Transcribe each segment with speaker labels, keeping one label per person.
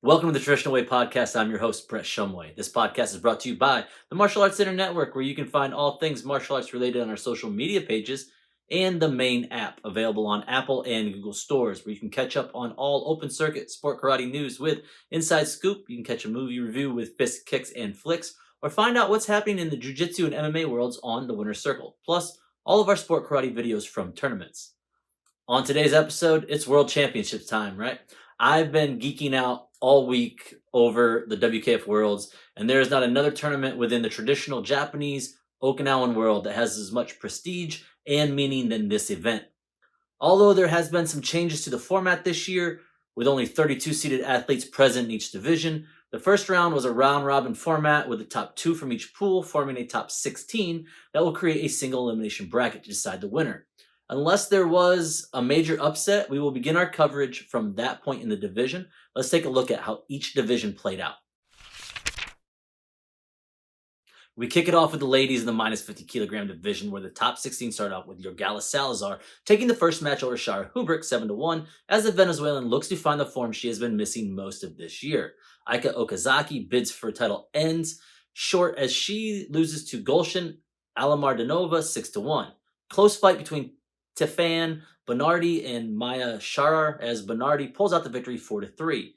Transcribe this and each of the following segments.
Speaker 1: Welcome to the Traditional Way Podcast. I'm your host, Brett Shumway. This podcast is brought to you by the Martial Arts Center Network, where you can find all things martial arts related on our social media pages and the main app available on Apple and Google stores, where you can catch up on all open circuit sport karate news with Inside Scoop. You can catch a movie review with Fist, Kicks, and Flicks, or find out what's happening in the Jiu-Jitsu and MMA worlds on the Winner's Circle, plus all of our sport karate videos from tournaments. On today's episode, it's World Championships time, right? I've been geeking out all week over the WKF Worlds, and there is not another tournament within the traditional Japanese Okinawan world that has as much prestige and meaning than this event. Although there has been some changes to the format this year, with only 32 seeded athletes present in each division, the first round was a round-robin format with the top 2 from each pool forming a top 16 that will create a single elimination bracket to decide the winner. Unless there was a major upset, we will begin our coverage from that point in the division. Let's take a look at how each division played out. We kick it off with the ladies in the minus 50 kilogram division, where the top 16 start out with Yorgalis Salazar taking the first match over Shara Hubrick 7-1, as the Venezuelan looks to find the form she has been missing most of this year. Aika Okazaki bids for title ends short as she loses to Gulshan Alamardanova 6-1. Close fight between Tefan Bernardi and Maya Sharar as Bernardi pulls out the victory 4-3.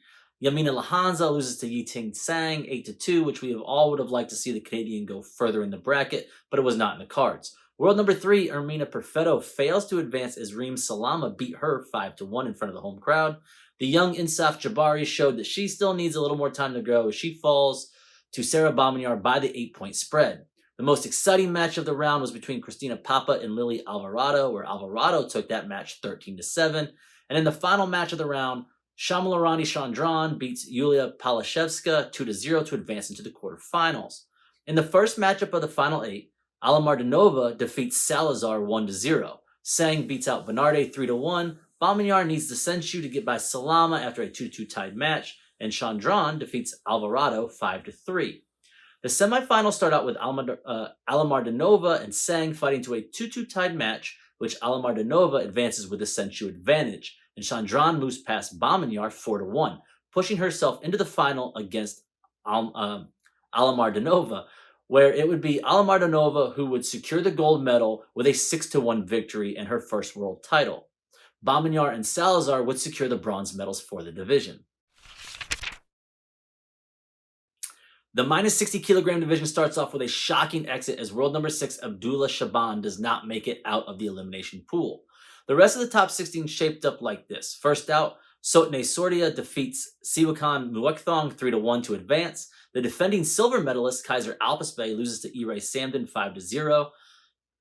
Speaker 1: Yamina Lahanza loses to Yiting Sang 8-2, which we all would have liked to see the Canadian go further in the bracket, but it was not in the cards. World number 3, Ermina Perfetto fails to advance as Reem Salama beat her 5-1 in front of the home crowd. The young Insaf Jabari showed that she still needs a little more time to grow as she falls to Sarah Baminyar by the 8-point spread. The most exciting match of the round was between Christina Papa and Lily Alvarado, where Alvarado took that match 13-7. And in the final match of the round, Shamalarani Chandran beats Yulia Palashevska 2-0 to advance into the quarterfinals. In the first matchup of the final 8, Alamardanova defeats Salazar 1-0. Sang beats out Bernardi 3-1. Baminyar needs the Senshu to get by Salama after a 2-2 tied match, and Chandran defeats Alvarado 5-3. The semifinals start out with Alamardanova and Sang fighting to a 2-2 tied match, which Alamardanova advances with a Senshu advantage, and Chandran moves past Baminyar 4-1, pushing herself into the final against Alamardanova, where it would be Alamardanova who would secure the gold medal with a 6-1 victory and her first world title. Baminyar and Salazar would secure the bronze medals for the division. The minus 60 kilogram division starts off with a shocking exit as world number 6 Abdullah Shaban does not make it out of the elimination pool. The rest of the top 16 shaped up like this. First out, Sotne Sordia defeats Siwakan Muekthong 3-1 to advance. The defending silver medalist Kaiser Alpesbey loses to Iray Samden 5-0.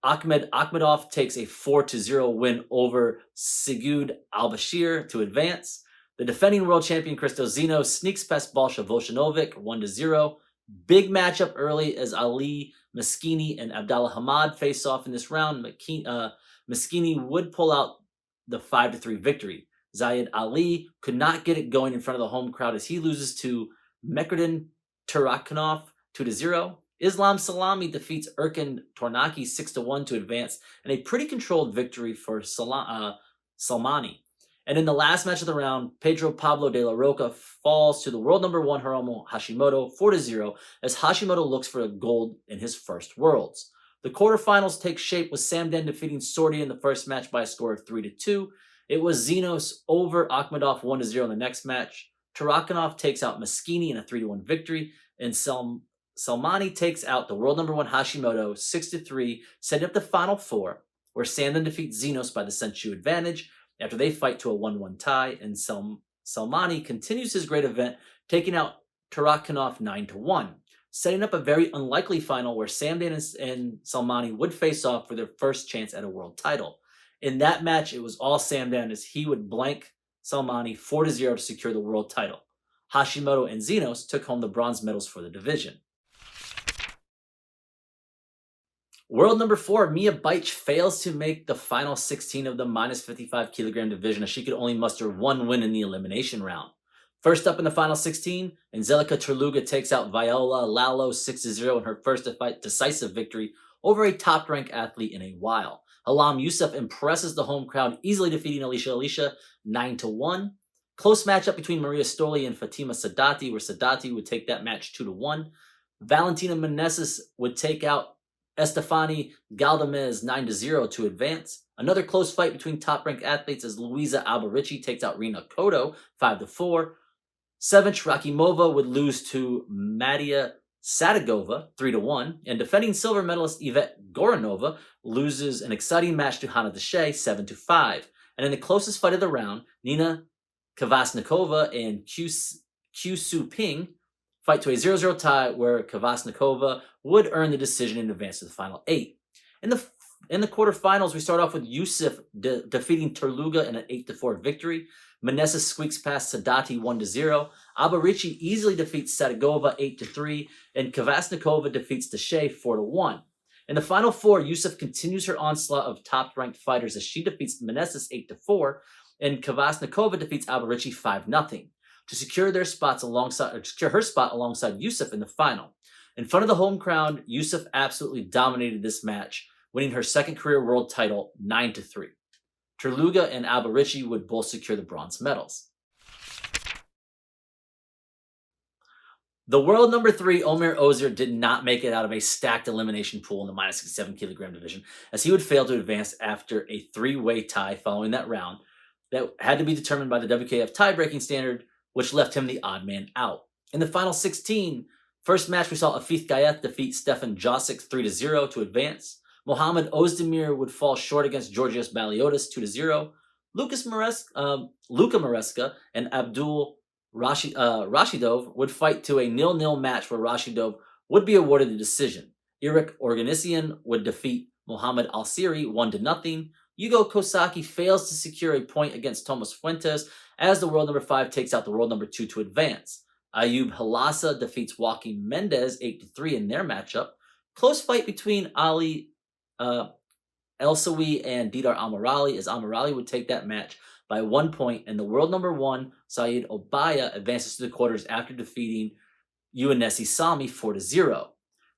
Speaker 1: Ahmed Akhmedov takes a 4-0 win over Sigud Al-Bashir to advance. The defending world champion Christo Zeno sneaks past Balsha Volshanovic 1-0. Big matchup early as Ali Maskini and Abdallah Hamad face off in this round. Maskini would pull out the 5-3 victory. Zayed Ali could not get it going in front of the home crowd as he loses to Mekredin Turakanov 2-0. Islam Salami defeats Erkin Tornaki 6-1 to advance, and a pretty controlled victory for Salmani. And in the last match of the round, Pedro Pablo de la Roca falls to the world number 1 Hiromu Hashimoto 4-0 as Hashimoto looks for a gold in his first Worlds. The quarterfinals take shape with Samden defeating Sordia in the first match by a score of 3-2. It was Zenos over Akhmedov 1-0 in the next match. Tarakanov takes out Maskini in a 3-1 victory, and Salmani takes out the world number 1 Hashimoto 6-3, setting up the final 4, where Samden defeats Zenos by the Senshu advantage after they fight to a 1-1 tie, and Salmani continues his great event, taking out Tarakanov 9-1, setting up a very unlikely final where Samden and Salmani would face off for their first chance at a world title. In that match, it was all Samden as he would blank Salmani 4-0 to secure the world title. Hashimoto and Zenos took home the bronze medals for the division. World number 4, Mia Beich fails to make the final 16 of the minus 55 kilogram division as she could only muster 1 win in the elimination round. First up in the final 16, Angelica Terluga takes out Viola Lalo 6-0 in her first decisive victory over a top-ranked athlete in a while. Halam Youssef impresses the home crowd, easily defeating Alicia 9-1. Close matchup between Maria Stoli and Fatima Sadati, where Sadati would take that match 2-1. Valentina Meneses would take out Estefani Galdamez 9-0 to advance. Another close fight between top-ranked athletes as Luisa Alberici takes out Rina Cotto 5-4. Sevinch Rakimova would lose to Madia Sadagova 3-1, and defending silver medalist Yvette Goranova loses an exciting match to Hana Deshay 7-5. And in the closest fight of the round, Nina Kvasnikova and Q Su Ping fight to a 0-0 tie where Kvasnikova would earn the decision and advance to the final 8. In the quarterfinals, we start off with Yusuf defeating Terluga in an 8-4 victory. Meneses squeaks past Sadati 1-0. Alberici easily defeats Sadagova 8-3, and Kvasnikova defeats Deshay 4-1. In the final 4, Yusuf continues her onslaught of top-ranked fighters as she defeats Meneses 8-4, and Kvasnikova defeats Alberici 5-0 to secure her spot alongside Yusuf in the final. In front of the home crowd, Yusuf absolutely dominated this match, winning her second career world title 9-3. Terluga and Alberici would both secure the bronze medals. The world number 3, Omer Ozer, did not make it out of a stacked elimination pool in the minus 67 kilogram division, as he would fail to advance after a 3-way tie following that round that had to be determined by the WKF tie-breaking standard, which left him the odd man out. In the final 16, first match we saw Afif Gayet defeat Stefan Josic 3-0 to advance. Mohamed Ozdemir would fall short against Georgios Baliotis 2-0. Luka Maresca and Abdul Rashidov would fight to a 0-0 match where Rashidov would be awarded the decision. Eric Organessian would defeat Mohamed Al-Siri 1-0. Yugo Kosaki fails to secure a point against Tomas Fuentes as the world number 5 takes out the world number 2 to advance. Ayub Halassa defeats Joaquin Mendez 8-3 in their matchup. Close fight between Ali Elsawi and Didar Amirali, as Amirali would take that match by 1 point, and the world number 1, Saeed Obaya, advances to the quarters after defeating Uanesi Sami 4-0.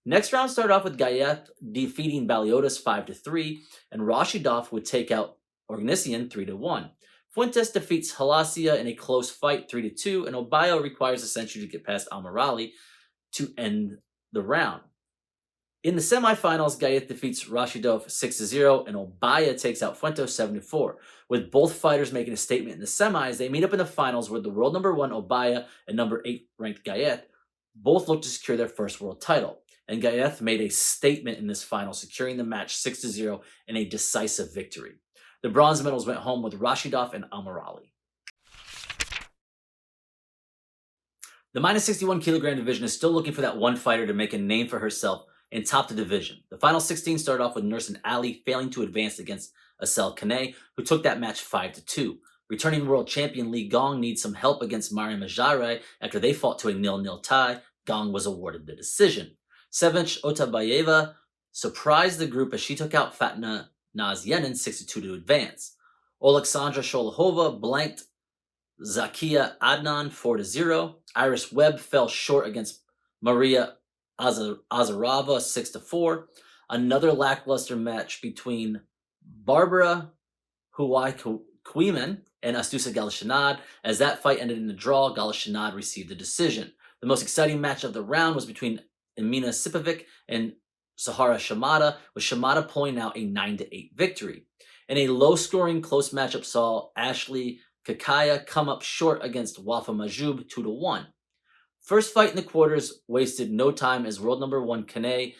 Speaker 1: Next round started off with Gayet defeating Baliotis 5-3, and Rashidov would take out Organessian 3-1. Fuentes defeats Halasia in a close fight 3-2, and Obaya requires a century to get past Amirali to end the round. In the semifinals, Gayet defeats Rashidov 6-0, and Obaya takes out Fuentes 7-4. With both fighters making a statement in the semis, they meet up in the finals where the world number 1 Obaya and number 8 ranked Gayet both look to secure their first world title. And Gayet made a statement in this final, securing the match 6-0 in a decisive victory. The bronze medals went home with Rashidov and Amirali. The minus 61 kilogram division is still looking for that one fighter to make a name for herself and top the division. The final 16 started off with Nursin Ali failing to advance against Asel Kane, who took that match 5-2. Returning world champion Li Gong needs some help against Mariam Ajareh after they fought to a 0-0 tie. Gong was awarded the decision. Sevinch Otabayeva surprised the group as she took out Fatna Nazyenin 6-2 to advance. Alexandra Sholahova blanked Zakia Adnan 4-0. Iris Webb fell short against Maria Azarova 6-4. Another lackluster match between Barbara Huay-Kwiman and Astusa Galashanad. As that fight ended in a draw, Galashanad received the decision. The most exciting match of the round was between Emina Sipovic and Sahara Shamada, with Shamada pulling out a 9-8 victory. In a low-scoring close matchup saw Ashley Kakaya come up short against Wafa Majub 2-1. First fight in the quarters wasted no time as world number 1 Kane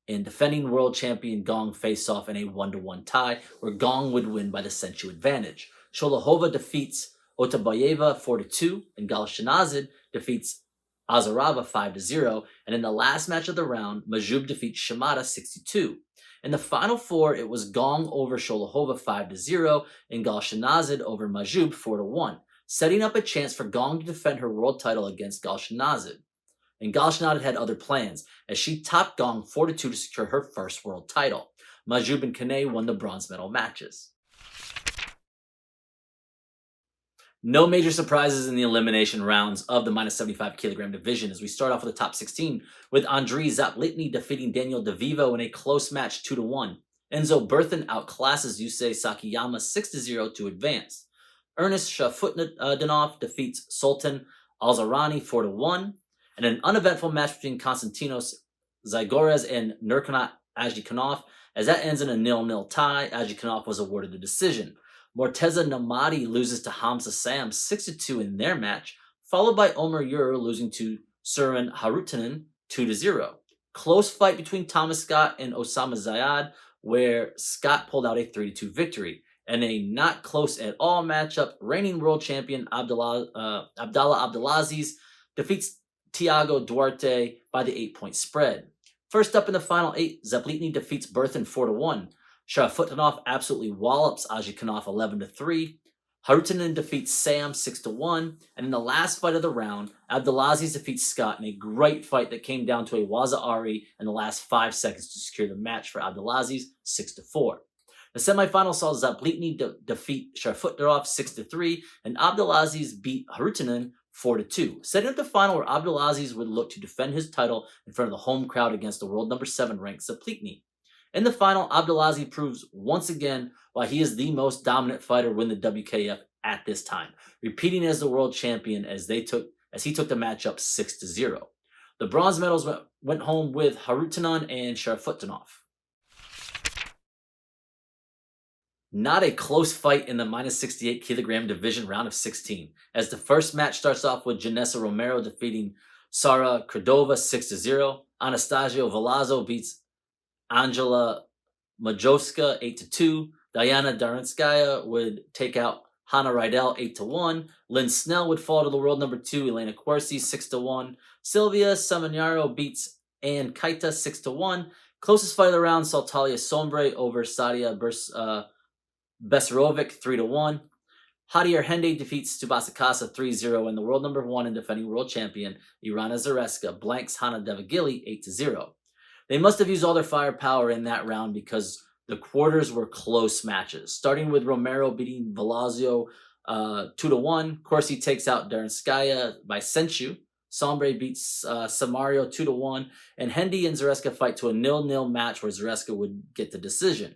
Speaker 1: and defending world champion Gong face off in a 1-1 tie where Gong would win by the Senchu advantage. Sholahova defeats Otabayeva 4-2 and Galashanazid defeats Azarava 5-0, and in the last match of the round, Majub defeats Shamada 6-2. In the final 4, it was Gong over Sholahova 5-0 and Galashanazid over Majub 4-1, setting up a chance for Gong to defend her world title against Galashanazid. And Galashanazid had other plans, as she topped Gong 4-2 to secure her first world title. Majub and Kane won the bronze medal matches. No major surprises in the elimination rounds of the minus 75 kilogram division as we start off with the top 16 with Andriy Zaplitny defeating Daniel DeVivo in a close match 2-1. Enzo Berthan outclasses Yusei Sakiyama 6-0 to advance. Ernest Shafutdinov defeats Sultan Alzarani 4-1. And an uneventful match between Konstantinos Zygores and Nurkanat Ajikhanov. As that ends in a 0-0 tie, Ajikhanov was awarded the decision. Morteza Namadi loses to Hamza Sam 6-2 in their match, followed by Omer Ur losing to Surin Harutanen 2-0. Close fight between Thomas Scott and Osama Zayad, where Scott pulled out a 3-2 victory. And a not close at all matchup, reigning world champion Abdallah Abdelaziz defeats Tiago Duarte by the 8-point spread. First up in the final 8, Zaplitny defeats Berthin 4-1. Sharafutinov absolutely wallops Ajikhanov 11-3. Harutanen defeats Sam 6-1. And in the last fight of the round, Abdelaziz defeats Scott in a great fight that came down to a Waza Ari in the last 5 seconds to secure the match for Abdelaziz 6-4. The semifinal saw Zaplitny defeat Sharfutdinov 6-3, and Abdelaziz beat Harutanen 4-2, setting up the final where Abdelaziz would look to defend his title in front of the home crowd against the world number 7 ranked Zaplitny. In the final, Abdelaziz proves once again why he is the most dominant fighter win the WKF at this time, repeating as the world champion as he took the matchup 6-0. The bronze medals went home with Harutanen and Sharfutdinov. Not a close fight in the minus 68 kilogram division round of 16, as the first match starts off with Janessa Romero defeating Sara Cordova 6-0. Anastasio Velasco beats Angela Majowska 8-2. Diana Darinskaya would take out Hannah Rydell 8-1. Lynn Snell would fall to the world number 2 Elena Quercy 6-1. Sylvia Seminaro beats Ann Kaita 6-1. Closest fight of the round saw Talia Sombre over Sadia Besarovic 3-1. Hadi Erhende defeats Tsubasa Kasa 3-0, and the world number 1 and defending world champion Irana Zareska blanks Hana Devagili 8-0. They must have used all their firepower in that round because the quarters were close matches, starting with Romero beating Velasco 2-1. Corsi takes out Darinskaya by Senchu. Sombre beats Samario 2-1, and Hendy and Zareska fight to a 0-0 match where Zareska would get the decision.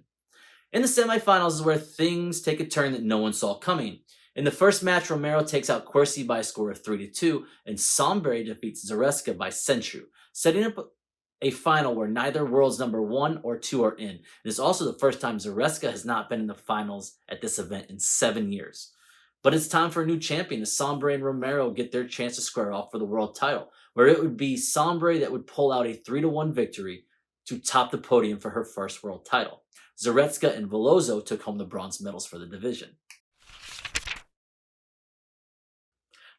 Speaker 1: In the semifinals is where things take a turn that no one saw coming. In the first match, Romero takes out Quercy by a score of 3-2, and Sombre defeats Zareska by Senchu, setting up a final where neither world's number 1 or 2 are in. It is also the first time Zareska has not been in the finals at this event in 7 years. But it's time for a new champion as Sombre and Romero get their chance to square off for the world title, where it would be Sombre that would pull out a 3-1 victory to top the podium for her first world title. Zaretska and Veloso took home the bronze medals for the division.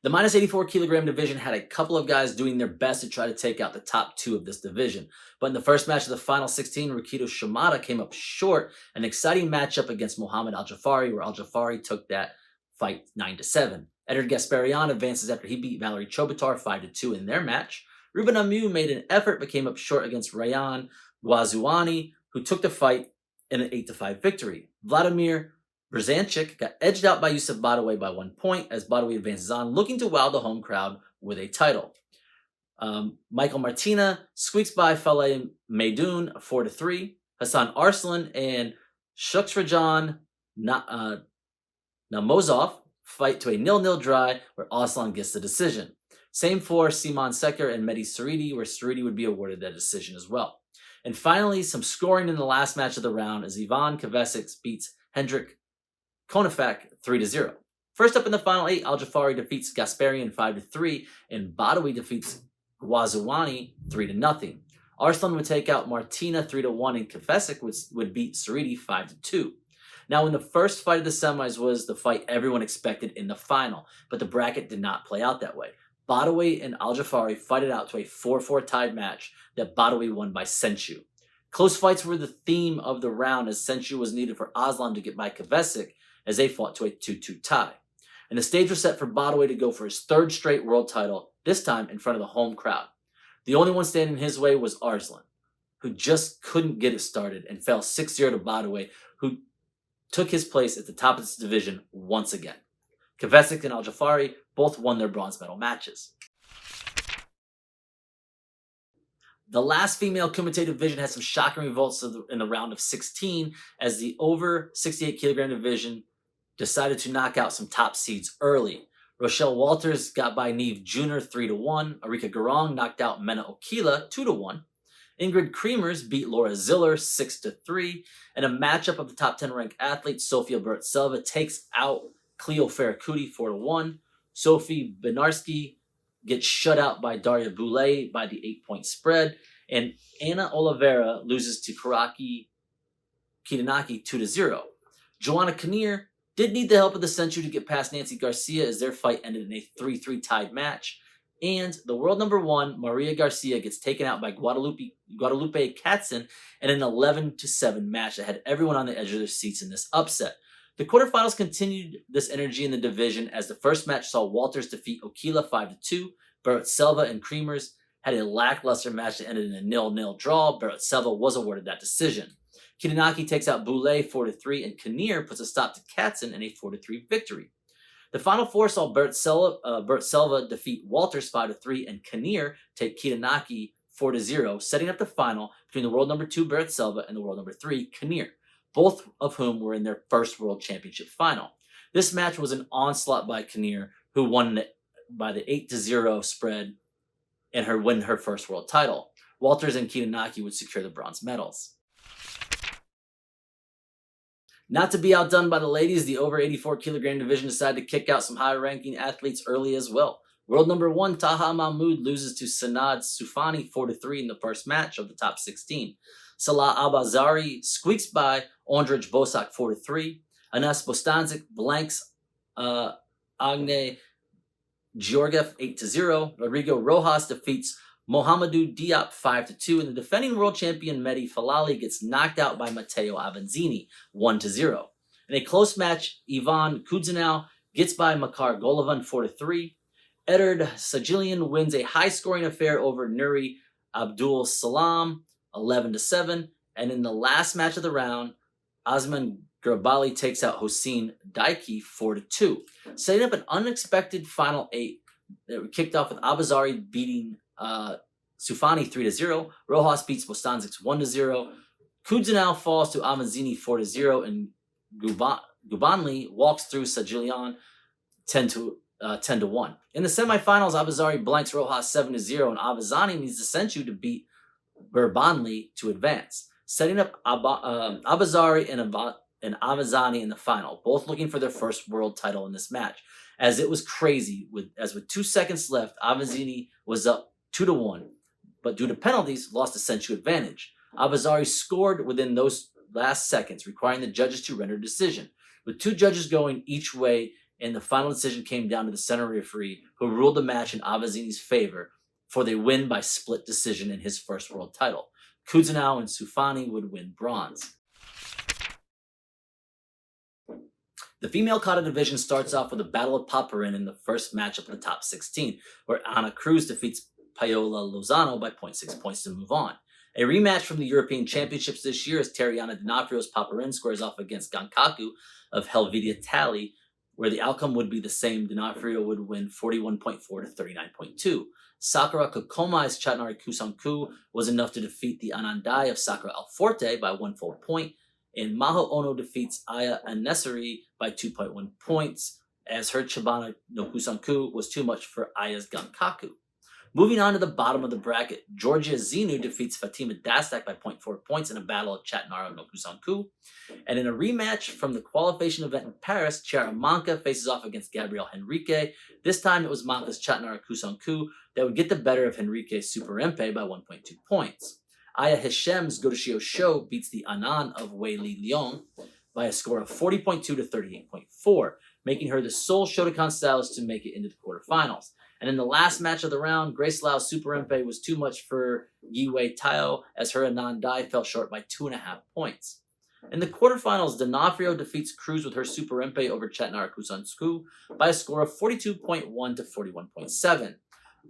Speaker 1: The minus 84 kilogram division had a couple of guys doing their best to try to take out the top 2 of this division. But in the first match of the final 16, Rikito Shimada came up short, an exciting matchup against Mohamed Al-Jafari, where Al-Jafari took that fight 9-7. Edgar Gasparian advances after he beat Valery Chobatar 5-2 in their match. Ruben Amu made an effort but came up short against Rayan Gwazuani, who took the fight in an 8-5 victory. Vladimir Brzanchik got edged out by Yusuf Badaway by 1 point as Badaway advances on, looking to wow the home crowd with a title. Michael Martina squeaks by Faleh Maydoun 4-3. Hassan Arslan and Shuksrajan Namozov fight to a 0-0 dry where Arslan gets the decision. Same for Simon Sekar and Mehdi Saridi, where Saridi would be awarded that decision as well. And finally, some scoring in the last match of the round as Ivan Kavesic beats Hendrik Konefak 3-0. First up in the final 8, Al-Jafari defeats Gasparian 5-3, and Badawi defeats Gwazuani 3-0. Arslan would take out Martina 3-1, and Kavesic would beat Saridi 5-2. Now, in the first fight of the semis was the fight everyone expected in the final, but the bracket did not play out that way. Badawi and Al-Jafari fight it out to a 4-4 tied match that Badawi won by Senchu. Close fights were the theme of the round as Senchu was needed for Aslan to get by Kavesic as they fought to a 2-2 tie. And the stage was set for Badawi to go for his 3rd straight world title, this time in front of the home crowd. The only one standing in his way was Arslan, who just couldn't get it started and fell 6-0 to Badawi, who took his place at the top of this division once again. Kavesic and Al-Jafari both won their bronze medal matches. The last female Kumite division had some shocking results in the round of 16 as the over 68 kilogram division decided to knock out some top seeds early. Rochelle Walters got by Neve Jr. 3-1. Arika Garong knocked out Mena Okila 2-1. Ingrid Creamers beat Laura Ziller 6-3. And a matchup of the top 10 ranked athletes, Sofia Bertselva takes out Cleo Ferracuti 4-1. Sophie Benarski gets shut out by Daria Boulay by the 8-point spread. And Anna Oliveira loses to Karaki Kitanaki 2-0. Joanna Kinnear did need the help of the Senchu to get past Nancy Garcia as their fight ended in a 3-3 tied match. And the world number 1, Maria Garcia, gets taken out by Guadalupe Katzen in an 11-7 match that had everyone on the edge of their seats in this upset. The quarterfinals continued this energy in the division as the first match saw Walters defeat Okila 5-2. Bertselva and Creamers had a lackluster match that ended in a 0-0 draw. Bertselva was awarded that decision. Kitanaki takes out Boulay 4-3, and Kinnear puts a stop to Katzen in a 4-3 victory. The final four saw Bertselva defeat Walters 5-3 and Kinnear take Kitanaki 4-0, setting up the final between the world number 2 Bertselva and the world number 3 Kinnear, both of whom were in their first world championship final. This match was an onslaught by Kinnear, who won by the 8-0 spread and win her first world title. Walters and Kitanaki would secure the bronze medals. Not to be outdone by the ladies, the over 84 kilogram division decided to kick out some high-ranking athletes early as well. World number 1 Taha Mahmood loses to Sanad Soufani 4-3 in the first match of the top 16. Salah Abazari squeaks by Ondrej Bosak 4-3. Anas Bostanzik blanks Agne Georgiev 8-0. Rodrigo Rojas defeats Mohamedou Diop 5-2, and the defending world champion Mehdi Falali gets knocked out by Matteo Avanzini 1-0. In a close match, Ivan Kudzinow gets by Makar Golovan 4-3. Edard Sajilian wins a high-scoring affair over Nuri Abdul Salam 11-7, and in the last match of the round, Azman Grabali takes out Hossein Daiki 4-2, setting up an unexpected final 8 that kicked off with Abazari beating Soufani 3-0. Rojas beats Bostanzik 1-0. Kudzinow falls to Avanzini 4-0, and Gubanli walks through Sajilian 10-1. In the semifinals, Abazari blanks Rojas 7-0, and Avazani needs the Senchu to beat Gurbanli to advance, setting up Abazari and Avazani in the final, both looking for their first world title in this match. As it was crazy, with 2 seconds left, Avazini was up 2-1, but due to penalties, lost the Senchu advantage. Abazari scored within those last seconds, requiring the judges to render a decision. With 2 judges going each way, and the final decision came down to the center referee, who ruled the match in Avazini's favor, for they win by split decision in his first world title. Kudzinow and Soufani would win bronze. The female kata division starts off with a battle of Paparin in the first matchup of the top 16, where Ana Cruz defeats Paola Lozano by 0.6 points to move on. A rematch from the European Championships this year as Teriana D'Onofrio's Paparin squares off against Gankaku of Helvetia Tally, where the outcome would be the same. D'Onofrio would win 41.4 to 39.2. Sakura Kokomai's Chatnari Kusanku was enough to defeat the Anandai of Sakura Alforte by 1 full point, and Maho Ono defeats Aya Anesari by 2.1 points, as her Chibana no Kusanku was too much for Aya's Gankaku. Moving on to the bottom of the bracket, Georgia Zinu defeats Fatima Dastak by 0.4 points in a battle of Chatnara no Kusanku. And in a rematch from the qualification event in Paris, Chiara Manca faces off against Gabrielle Henrique. This time it was Manca's Chatnara Kusanku that would get the better of Henrique's Super Empe by 1.2 points. Aya Hashem's Godoshio Sho beats the Anan of Wei Li Leong by a score of 40.2 to 38.4, making her the sole Shotokan stylist to make it into the quarterfinals. And in the last match of the round, Grace Lau's Super Empe was too much for Yiwei Tao, as her Anan Dai fell short by 2.5 points. In the quarterfinals, D'Onofrio defeats Cruz with her Super Empe over Chatnara Kusansku by a score of 42.1 to 41.7.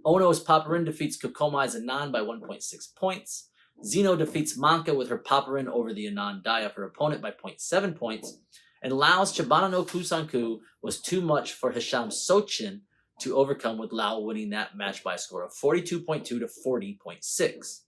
Speaker 1: Ono's Paparin defeats Kokomai's Anan by 1.6 points. Zeno defeats Manca with her Paparin over the Anan Dai of her opponent by 0.7 points. And Lao's Chibana no Kusanku was too much for Hisham Sochin to overcome, with Lao winning that match by a score of 42.2 to 40.6.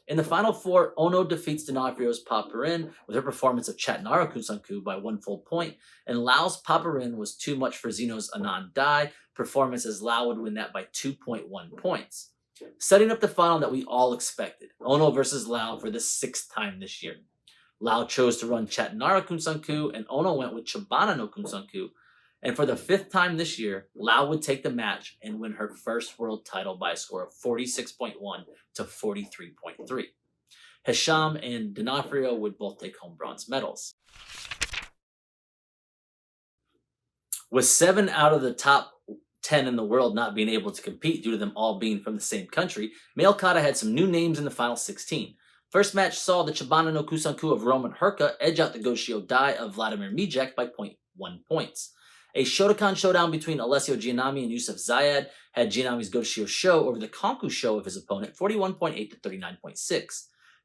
Speaker 1: In the final four, Ono defeats D'Onofrio's Paparin with her performance of Chatnara Kusanku by 1 full point, and Lao's Paparin was too much for Zeno's Anand Dai performance, as Lao would win that by 2.1 points. Setting up the final that we all expected, Ono versus Lao for the 6th time this year. Lao chose to run Chatnara Kunsanku, and Ono went with Chibana no Kunsanku. And for the 5th time this year, Lao would take the match and win her first world title by a score of 46.1 to 43.3. Hisham and D'Onofrio would both take home bronze medals. With 7 out of the top 10 in the world not being able to compete due to them all being from the same country, male kata had some new names in the final 16. First match saw the Chibana no Kusanku of Roman Herka edge out the Goshio Dai of Vladimir Mijek by 0.1 points. A Shotokan showdown between Alessio Giannami and Yusuf Zayed had Giannami's Goshio show over the Konku show of his opponent, 41.8 to 39.6.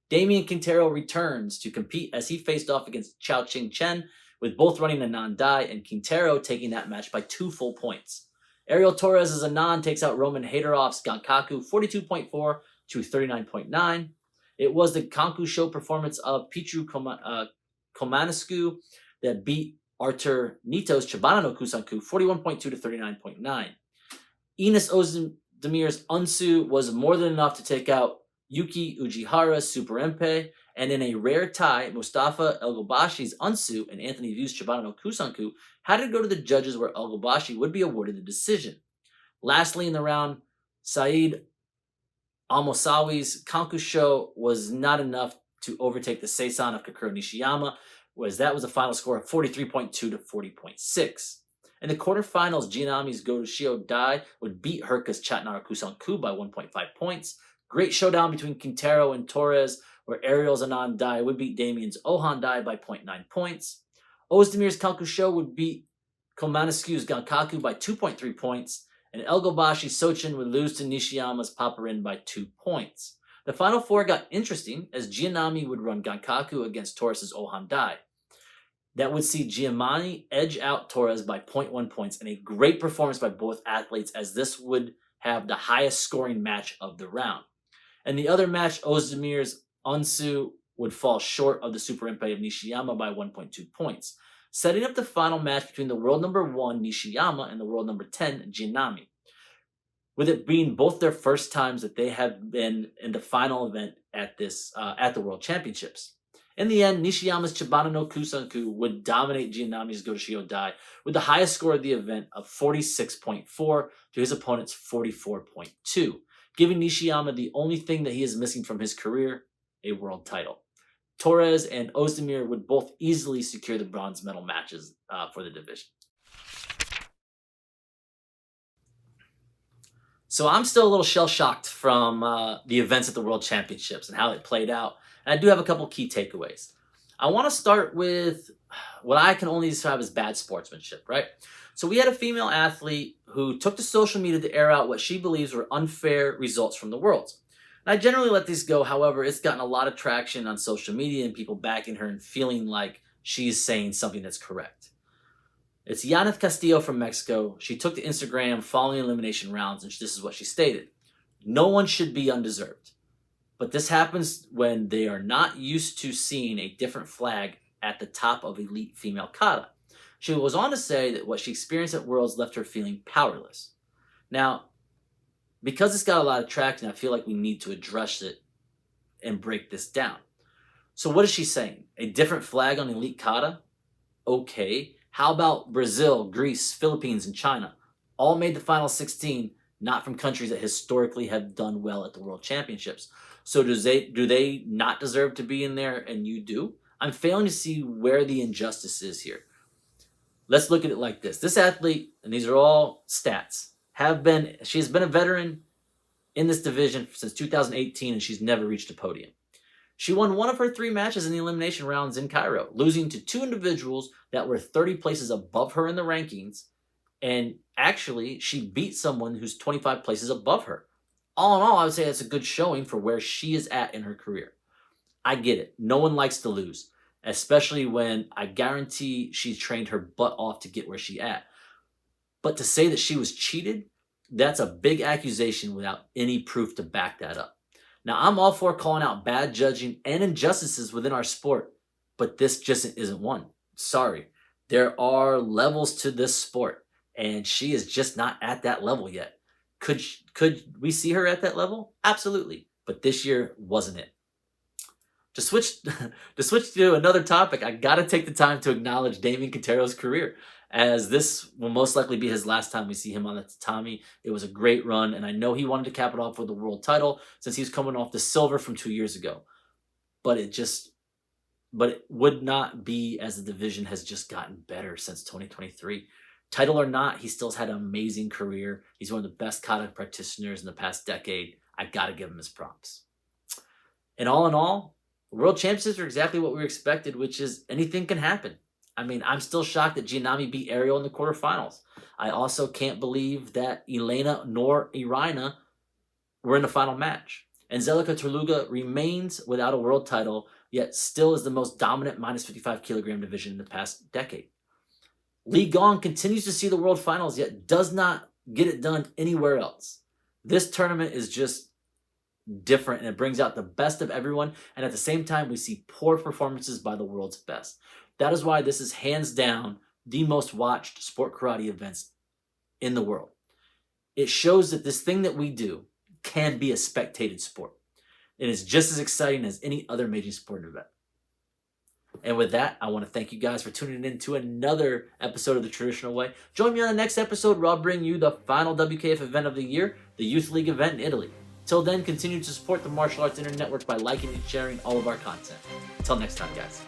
Speaker 1: Damien Quintero returns to compete as he faced off against Chao Ching Chen, with both running a non-dai and Quintero taking that match by 2 full points. Ariel Torres' Anand takes out Roman Haydarov's Gankaku 42.4 to 39.9. It was the Konku show performance of Pichu Komanescu that beat Artur Nito's Chibana no Kusanku 41.2 to 39.9. Ines Ozdemir's Unsu was more than enough to take out Yuki Ujihara's Super Empe, and in a rare tie, Mustafa Elgobashi's Unsu and Anthony Vu's Chibana no Kusanku had to go to the judges, where Elgobashi would be awarded the decision. Lastly in the round, Saeed Almosawi's Konku show was not enough to overtake the Seisan of Kakuro Nishiyama, whereas that was a final score of 43.2 to 40.6. In the quarterfinals, Giannami's Goshio Dai would beat Herka's Chatnara Kusanku by 1.5 points. Great showdown between Quintero and Torres, where Ariel's Anand Dai would beat Damien's Ohan Dai by 0.9 points. Ozdemir's Konku show would beat Komanescu's Gankaku by 2.3 points, and Elgobashi Sochin would lose to Nishiyama's Paparin by 2 points. The final four got interesting, as Giannami would run Gankaku against Torres' Ohan Dai. That would see Giannami edge out Torres by 0.1 points, and a great performance by both athletes, as this would have the highest scoring match of the round. In the other match, Ozdemir's Unsu would fall short of the Super Empe of Nishiyama by 1.2 points, setting up the final match between the world number 1 Nishiyama and the world number 10 Giannami, with it being both their first times that they have been in the final event at the World Championships. In the end, Nishiyama's Chibana no Kusanku would dominate Giannami's Goshio Dai with the highest score of the event of 46.4 to his opponent's 44.2, giving Nishiyama the only thing that he is missing from his career, a world title. Torres and Ozdemir would both easily secure the bronze medal matches for the division. So I'm still a little shell-shocked from the events at the World Championships and how it played out. And I do have a couple key takeaways. I want to start with what I can only describe as bad sportsmanship, right? So we had a female athlete who took to social media to air out what she believes were unfair results from the Worlds. And I generally let these go. However, it's gotten a lot of traction on social media and people backing her and feeling like she's saying something that's correct. It's Yaneth Castillo from Mexico. She took to Instagram following elimination rounds, and this is what she stated. No one should be undeserved. But this happens when they are not used to seeing a different flag at the top of elite female kata. She goes on to say that what she experienced at Worlds left her feeling powerless. Now, because it's got a lot of traction, I feel like we need to address it and break this down. So what is she saying? A different flag on elite kata? Okay. How about Brazil, Greece, Philippines, and China? All made the final 16, not from countries that historically have done well at the World Championships. So do they not deserve to be in there and you do? I'm failing to see where the injustice is here. Let's look at it like this. This athlete, and these are all stats, she's been a veteran in this division since 2018, and she's never reached a podium. She won one of her 3 matches in the elimination rounds in Cairo, losing to 2 individuals that were 30 places above her in the rankings, and actually, she beat someone who's 25 places above her. All in all, I would say that's a good showing for where she is at in her career. I get it. No one likes to lose, especially when I guarantee she's trained her butt off to get where she's at. But to say that she was cheated, that's a big accusation without any proof to back that up. Now, I'm all for calling out bad judging and injustices within our sport, but this just isn't one. Sorry. There are levels to this sport, and she is just not at that level yet. Could we see her at that level? Absolutely. But this year wasn't it. To switch to another topic, I gotta take the time to acknowledge Damien Quintero's career, as this will most likely be his last time we see him on the tatami. It was a great run, and I know he wanted to cap it off with the world title since he was coming off the silver from 2 years ago. But it would not be, as the division has just gotten better since 2023. Title or not, he still has had an amazing career. He's one of the best kata practitioners in the past decade. I gotta give him his props. And all in all, World Championships are exactly what we expected, which is anything can happen. I mean, I'm still shocked that Gianami beat Ariel in the quarterfinals. I also can't believe that Elena nor Irina were in the final match. Angelica Torluga remains without a world title, yet still is the most dominant minus 55 kilogram division in the past decade. Li Gong continues to see the world finals, yet does not get it done anywhere else. This tournament is just different, and it brings out the best of everyone, and at the same time we see poor performances by the world's best. That is why this is hands down the most watched sport karate events in the world. It shows that this thing that we do can be a spectated sport. It is just as exciting as any other major sport event. And with that, I want to thank you guys for tuning in to another episode of The Traditional Way. Join me on the next episode where I'll bring you the final WKF event of the year, the Youth League event in Italy. Till then, continue to support the Martial Arts Internet Network by liking and sharing all of our content. Until next time, guys.